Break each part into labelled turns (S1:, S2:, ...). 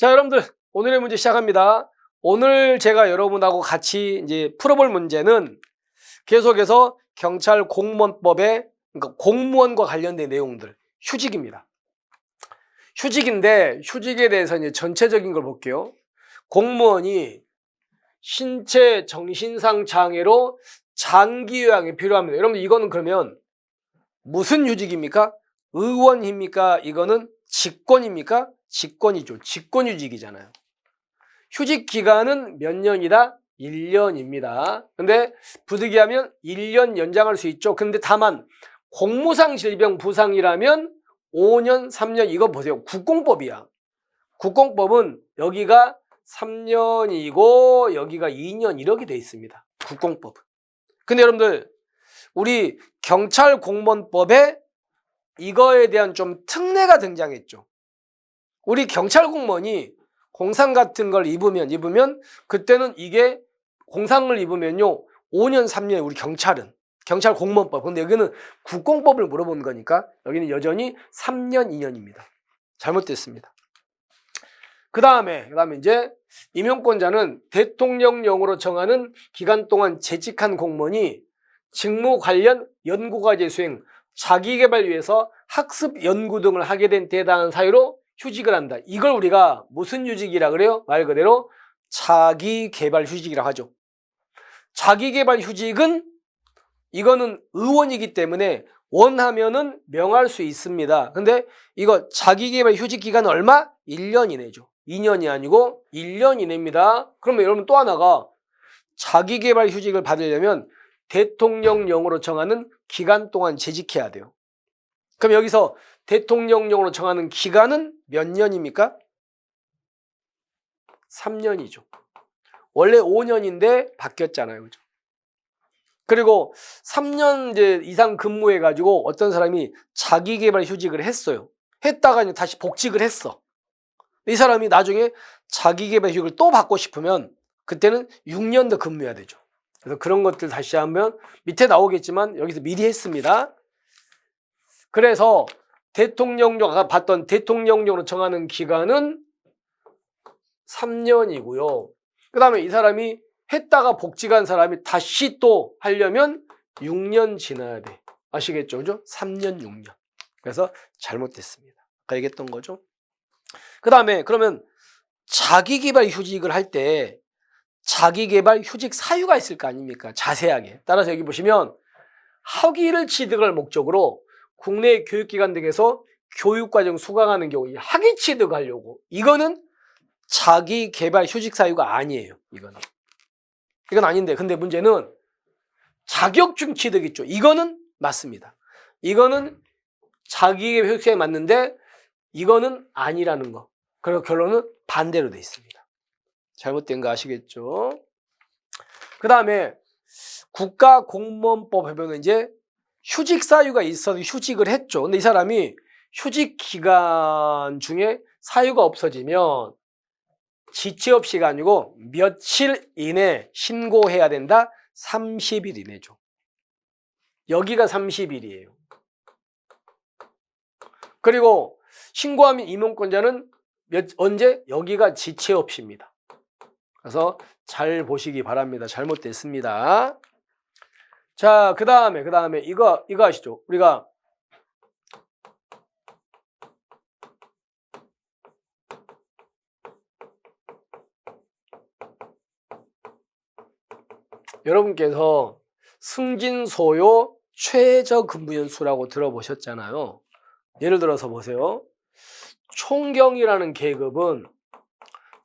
S1: 자, 여러분들 오늘의 문제 시작합니다. 오늘 제가 여러분하고 같이 이제 풀어볼 문제는 계속해서 경찰 공무원법의 그러니까 공무원과 관련된 내용들, 휴직입니다. 휴직인데 휴직에 대해서 이제 전체적인 걸 볼게요. 공무원이 신체 정신상 장애로 장기 요양이 필요합니다. 여러분 이거는 그러면 무슨 휴직입니까? 의원입니까? 이거는 직권입니까? 직권이죠. 직권휴직이잖아요. 휴직 기간은 몇 년이다? 1년입니다. 근데 부득이하면 1년 연장할 수 있죠. 근데 다만 공무상 질병 부상이라면 5년, 3년 이거 보세요. 국공법이야. 국공법은 여기가 3년이고 여기가 2년 이렇게 돼 있습니다. 국공법은. 근데 여러분들 우리 경찰 공무원법에 이거에 대한 좀 특례가 등장했죠. 우리 경찰 공무원이 공상 같은 걸 입으면 그때는 이게 공상을 입으면요 5년 3년 우리 경찰은 경찰 공무원법. 근데 여기는 국공법을 물어보는 거니까 여기는 여전히 3년 2년입니다. 잘못됐습니다. 그 다음에 이제 임용권자는 대통령령으로 정하는 기간 동안 재직한 공무원이 직무 관련 연구과제 수행, 자기개발 위해서 학습 연구 등을 하게 된 대단한 사유로 휴직을 한다. 이걸 우리가 무슨 휴직이라 그래요? 말 그대로 자기개발 휴직이라고 하죠. 자기개발 휴직은 이거는 의원이기 때문에 원하면은 명할 수 있습니다. 근데 이거 자기개발 휴직 기간은 얼마? 1년 이내죠. 2년이 아니고 1년 이내입니다. 그러면 여러분 또 하나가 자기개발 휴직을 받으려면 대통령령으로 정하는 기간 동안 재직해야 돼요. 그럼 여기서 대통령령으로 정하는 기간은 몇 년입니까? 3년이죠. 원래 5년인데 바뀌었잖아요. 그죠? 그리고 3년 이상 근무해가지고 어떤 사람이 자기개발 휴직을 했어요. 했다가 이제 다시 복직을 했어. 이 사람이 나중에 자기개발 휴직을 또 받고 싶으면 그때는 6년 더 근무해야 되죠. 그래서 그런 것들 다시 한번 밑에 나오겠지만 여기서 미리 했습니다. 그래서 아까 봤던 대통령령으로 정하는 기간은 3년이고요. 그 다음에 이 사람이 했다가 복직한 사람이 다시 또 하려면 6년 지나야 돼. 아시겠죠? 그죠? 3년, 6년. 그래서 잘못됐습니다. 아까 얘기했던 거죠. 그 다음에 그러면 자기개발 휴직을 할 때 자기개발 휴직 사유가 있을 거 아닙니까? 자세하게. 따라서 여기 보시면 학위를 취득할 목적으로 국내 교육기관 등에서 교육과정 수강하는 경우 학위 취득하려고 이거는 자기개발 휴직 사유가 아니에요. 이건 아닌데 근데 문제는 자격증 취득 있죠. 이거는 맞습니다. 이거는 자기개발 휴직 사유에 맞는데 이거는 아니라는 거. 그리고 결론은 반대로 돼 있습니다. 잘못된 거 아시겠죠? 그 다음에 국가공무원법 해보면 이제 휴직 사유가 있어서 휴직을 했죠. 근데 이 사람이 휴직 기간 중에 사유가 없어지면 지체 없이가 아니고 며칠 이내 신고해야 된다. 30일 이내죠. 여기가 30일이에요. 그리고 신고하면 임용권자는 언제? 여기가 지체 없이입니다. 그래서 잘 보시기 바랍니다. 잘못됐습니다. 자, 그 다음에 이거 아시죠? 우리가 여러분께서 승진소요 최저근무연수라고 들어보셨잖아요. 예를 들어서 보세요. 총경이라는 계급은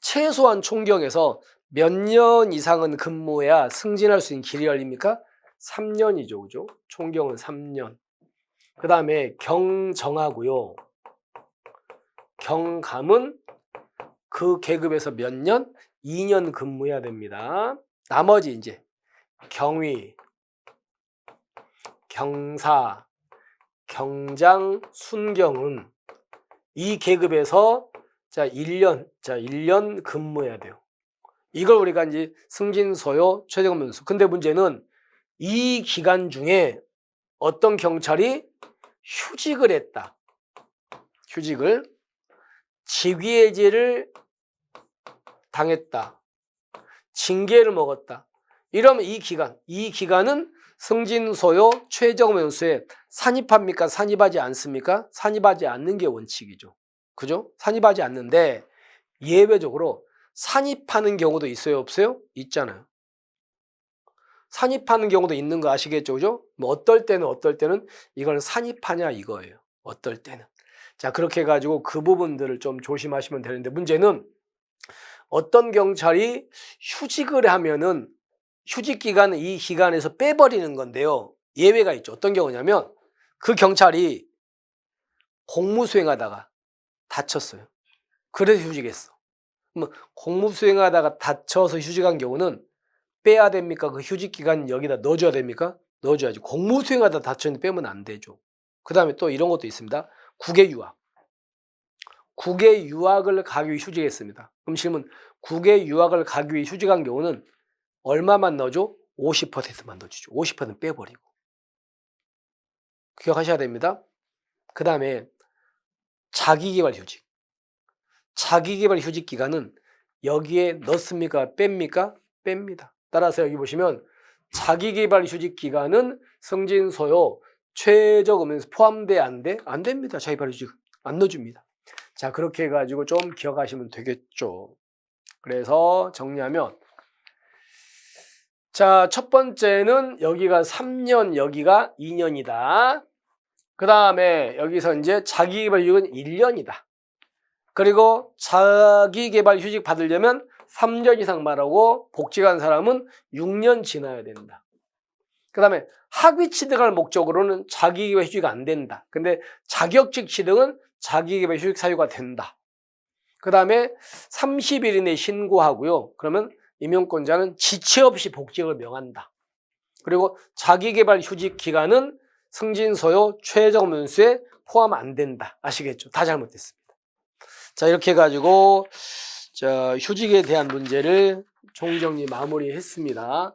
S1: 최소한 총경에서 몇 년 이상은 근무해야 승진할 수 있는 길이 열립니까? 3년이죠. 그죠? 총경은 3년. 그 다음에 경정하고요. 경감은 그 계급에서 몇 년? 2년 근무해야 됩니다. 나머지 이제 경위, 경사, 경장, 순경은 이 계급에서 1년 근무해야 돼요. 이걸 우리가 이제 승진소요 최저근무연수. 근데 문제는 이 기간 중에 어떤 경찰이 휴직을 했다. 휴직을 직위해제를 당했다. 징계를 먹었다. 이러면 이 기간은 승진, 소요, 최저금 연수에 산입합니까? 산입하지 않습니까? 산입하지 않는 게 원칙이죠. 그죠? 산입하지 않는데 예외적으로 산입하는 경우도 있어요, 없어요? 있잖아요. 산입하는 경우도 있는 거 아시겠죠? 그죠? 뭐 어떨 때는 이걸 산입하냐 이거예요. 어떨 때는. 자, 그렇게 해가지고 그 부분들을 좀 조심하시면 되는데 문제는 어떤 경찰이 휴직을 하면은 휴직 기간은 이 기간에서 빼버리는 건데요. 예외가 있죠. 어떤 경우냐면 그 경찰이 공무 수행하다가 다쳤어요. 그래서 휴직했어. 그러면 공무 수행하다가 다쳐서 휴직한 경우는 빼야 됩니까? 그 휴직 기간 여기다 넣어줘야 됩니까? 넣어줘야지. 공무 수행하다 다쳤는데 빼면 안 되죠. 그 다음에 또 이런 것도 있습니다. 국외 유학. 국외 유학을 가기 위해 휴직했습니다. 그럼 질문, 국외 유학을 가기 위해 휴직한 경우는 얼마만 넣어줘? 50%만 넣어주죠. 50% 빼버리고. 기억하셔야 됩니다. 그 다음에 자기개발 휴직. 자기개발 휴직 기간은 여기에 넣습니까? 뺍니까? 뺍니다. 따라서 여기 보시면 자기개발 휴직 기간은 승진, 소요, 최저금에서 포함돼 안 돼? 안 됩니다. 자기개발 휴직 안 넣어줍니다. 자, 그렇게 해가지고 좀 기억하시면 되겠죠. 그래서 정리하면 자, 첫 번째는 여기가 3년, 여기가 2년이다. 그 다음에 여기서 이제 자기개발 휴직은 1년이다. 그리고 자기개발 휴직 받으려면 3년 이상 말하고 복직한 사람은 6년 지나야 된다. 그 다음에 학위 취득할 목적으로는 자기개발 휴직 안 된다. 근데 자격직 취득은 자기개발 휴직 사유가 된다. 그 다음에 30일 이내에 신고하고요. 그러면 임용권자는 지체 없이 복직을 명한다. 그리고 자기개발 휴직 기간은 승진, 소요, 최저금 연수에 포함 안 된다. 아시겠죠? 다 잘못됐습니다. 자, 이렇게 해가지고 자, 휴직에 대한 문제를 총정리 마무리했습니다.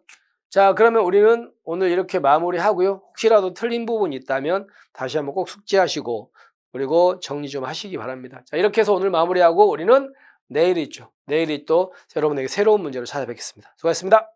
S1: 자, 그러면 우리는 오늘 이렇게 마무리하고요. 혹시라도 틀린 부분이 있다면 다시 한번 꼭 숙지하시고 그리고 정리 좀 하시기 바랍니다. 자, 이렇게 해서 오늘 마무리하고 우리는 내일 있죠. 내일이 또 여러분에게 새로운 문제로 찾아뵙겠습니다. 수고하셨습니다.